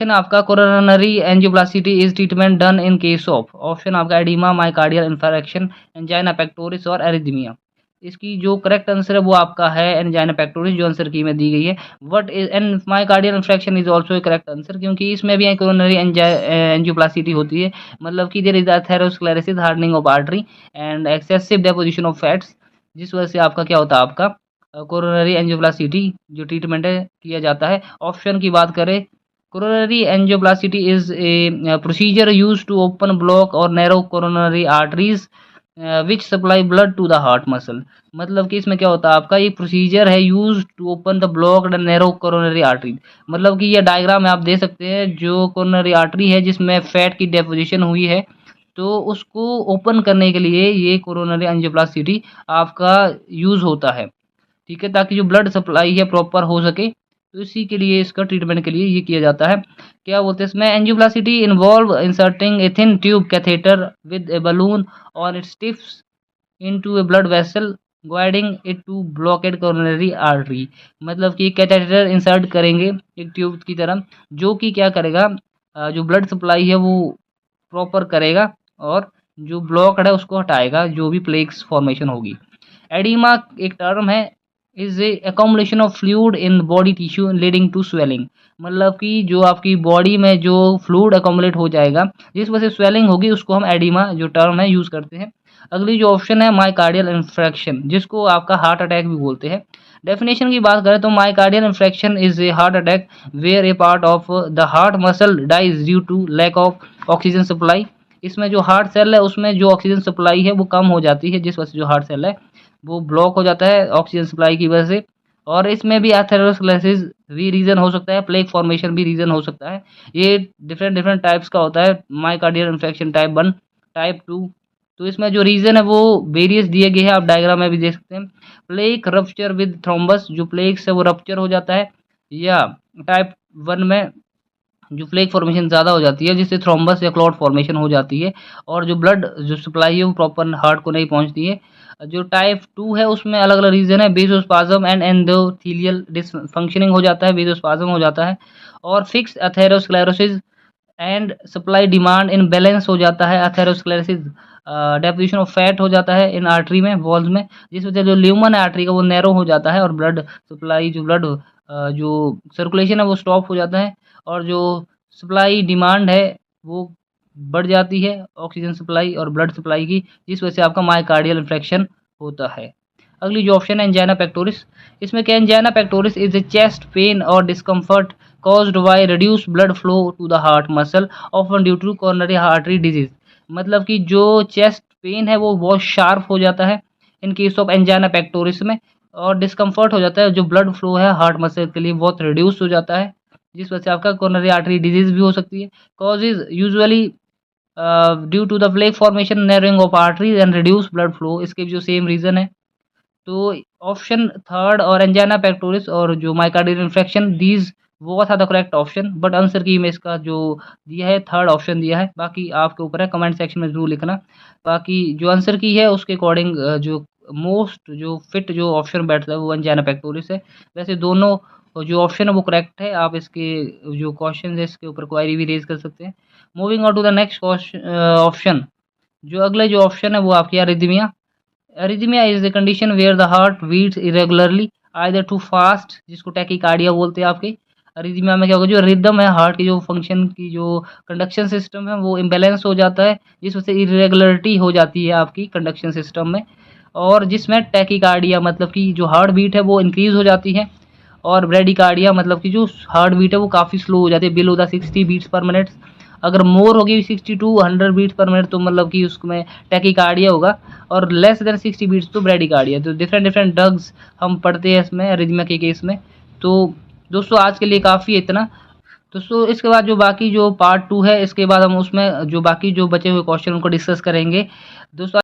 Option आपका coronary angioplasty is treatment done in case of, option आपका edema, myocardial infarction, angina pectoris और arrhythmia. इसकी जो correct answer है वो आपका है एंजाइना पेक्टोरिस, जो आंसर की में दी गई है। What is and myocardial infection is also correct answer, क्योंकि इसमें भी कोरोनरी एंजियोप्लास्टी होती है, मतलब कि there is atherosclerosis, hardening of artery and excessive deposition of fats, जिस वजह से आपका क्या होता है, आपका कोरोनरी एंजियोप्लास्टी जो ट्रीटमेंट है किया जाता है। ऑप्शन की बात करें, coronary angioplasty is a procedure used to open, block or narrow coronary arteries which supply blood to the heart muscle। मतलब कि इसमें क्या होता है, आपका ये प्रोसीजर है use to open the blocked and narrow coronary artery. मतलब कि ये डायग्राम में आप देख सकते हैं, जो कोरोनरी आर्टरी है जिसमें फैट की डेपोजिशन हुई है, तो उसको ओपन करने के लिए ये कोरोनरी एंजियोप्लास्टी आपका यूज होता है, ठीक है, ताकि जो ब्लड सप्लाई है प्रॉपर हो सके। तो इसी के लिए, इसका ट्रीटमेंट के लिए ये किया जाता है। क्या बोलते हैं इसमें, angioplasty involve inserting a thin tube catheter with a balloon और its tips into a blood vessel guiding it to blockade coronary artery. मतलब कि कैथेटर इंसर्ट करेंगे एक ट्यूब की तरह, जो कि क्या करेगा, जो ब्लड सप्लाई है वो प्रॉपर करेगा और जो ब्लॉकड है उसको हटाएगा, जो भी प्लेक्स फॉर्मेशन होगी। एडिमा एक टर्म है, is a accommodation of fluid in body tissue leading to swelling. मतलब कि जो आपकी बॉडी में जो फ्लूइड अकोमोडेट हो जाएगा, जिस वजह से स्वेलिंग होगी, उसको हम एडिमा जो टर्म है यूज करते हैं। अगली जो ऑप्शन है माइकार्डियल इन्फ्रेक्शन, जिसको आपका हार्ट अटैक भी बोलते हैं। डेफिनेशन की बात करें तो myocardial infarction is a heart attack where a part of the heart muscle dies due to lack of oxygen supply. इसमें जो हार्ट सेल है उसमें जो ऑक्सीजन सप्लाई है वो कम हो जाती है, जिस वजह से जो हार्ट सेल है वो ब्लॉक हो जाता है ऑक्सीजन सप्लाई की वजह से। और इसमें भी एथेरोस्क्लेरोसिस भी रीजन हो सकता है, प्लेक फॉर्मेशन भी रीजन हो सकता है। ये डिफरेंट डिफरेंट टाइप्स का होता है, माइकार्डियल इन्फेक्शन टाइप 1, टाइप 2। तो इसमें जो रीजन है वो वेरियस दिए गए हैं, आप डायग्राम में भी देख सकते हैं। प्लेक रप्चर विद थ्रोम्बस, जो प्लेक्स है वो रप्चर हो जाता है, या टाइप 1 में जो प्लेक फॉर्मेशन ज़्यादा हो जाती है, जिससे थ्रोम्बस या क्लॉट फॉर्मेशन हो जाती है, और जो ब्लड जो सप्लाई है वो प्रॉपर हार्ट को नहीं पहुंचती है। जो टाइप 2 है उसमें अलग अलग रीजन है, बेजोस्पाज्म एंड एंडोथेलियल डिसफंक्शनिंग हो जाता है, बेजोस्पाज्म हो जाता है, और fix atherosclerosis and supply demand in balance हो जाता है। एथेरोस्क्लेरोसिस डेपोजिशन ऑफ फैट हो जाता है इन आर्टरी में, वॉल्स में, जिस वजह से जो ल्यूमन है आर्टरी का वो नैरो हो जाता है, और ब्लड सप्लाई जो ब्लड जो सर्कुलेशन है वो स्टॉप हो जाता है, और जो सप्लाई डिमांड है वो बढ़ जाती है, ऑक्सीजन सप्लाई और ब्लड सप्लाई की, जिस वजह से आपका माइकार्डियल इन्फेक्शन होता है। अगली जो ऑप्शन है एंजाइना पेक्टोरिस, इसमें क्या, angina pectoris is a chest pain और discomfort caused by reduced blood flow to the heart muscle often due to coronary artery disease। मतलब कि जो चेस्ट पेन है वो बहुत शार्प हो जाता है इन केस ऑफ एंजाइना पेक्टोरिस में, और डिस्कम्फर्ट हो जाता है, जो ब्लड फ्लो है हार्ट मसल के लिए बहुत रिड्यूस हो जाता है, जिस वजह से आपका कोरोनरी आर्टरी डिजीज भी हो सकती है। Causes usually due to the plaque formation, narrowing of arteries and reduce blood flow, इसके भी जो सेम रीजन है। तो ऑप्शन थर्ड और एंजाइना पेक्टोरिस और जो माइकार्डियल इन्फेक्शन, दीज वो था the correct option, but answer key में इसका जो दिया है थर्ड ऑप्शन दिया है। बाकी आपके ऊपर है, कमेंट सेक्शन में जरूर लिखना। बाकी जो आंसर की है उसके अकॉर्डिंग जो मोस्ट जो फिट जो ऑप्शन बैठता है वो एंजाइना पेक्टोरिस है। वैसे दोनों जो ऑप्शन है वो करेक्ट है, आप इसके जो क्वेश्चन है इसके ऊपर क्वायरी भी रेज कर सकते हैं। Moving on to the next option, जो अगले जो ऑप्शन है वो आपकी arrhythmia. Arrhythmia is the condition where the heart beats irregularly either too fast, जिसको टैकीकार्डिया बोलते हैं आपके। अरिथमिया में क्या होगा, जो रिदम है हार्ट की जो फंक्शन की जो कंडक्शन सिस्टम है वो इम्बेलेंस हो जाता है, जिस वजह से इरेगुलरिटी हो जाती है आपकी कंडक्शन सिस्टम में, और जिसमें टैकीकार्डिया मतलब कि जो हार्ट बीट है वो इंक्रीज हो जाती है, और ब्रेडिकार्डिया मतलब कि जो हार्ट बीट है वो काफ़ी स्लो हो जाती है, below the 60 beats per minute. अगर मोर होगी 60 टू 100 बीट्स पर मिनट तो मतलब कि उसमें टैकीकार्डिया होगा, और लेस देन 60 बीट्स तो ब्रेडिकार्डिया। तो डिफरेंट डिफरेंट ड्रग्स हम पढ़ते हैं इसमें अरिथमिया के केस में। तो दोस्तों आज के लिए काफ़ी इतना। दोस्तों इसके बाद जो बाकी जो पार्ट 2 है, इसके बाद हम उसमें जो बाकी जो बचे हुए क्वेश्चन उनको डिस्कस करेंगे दोस्तों।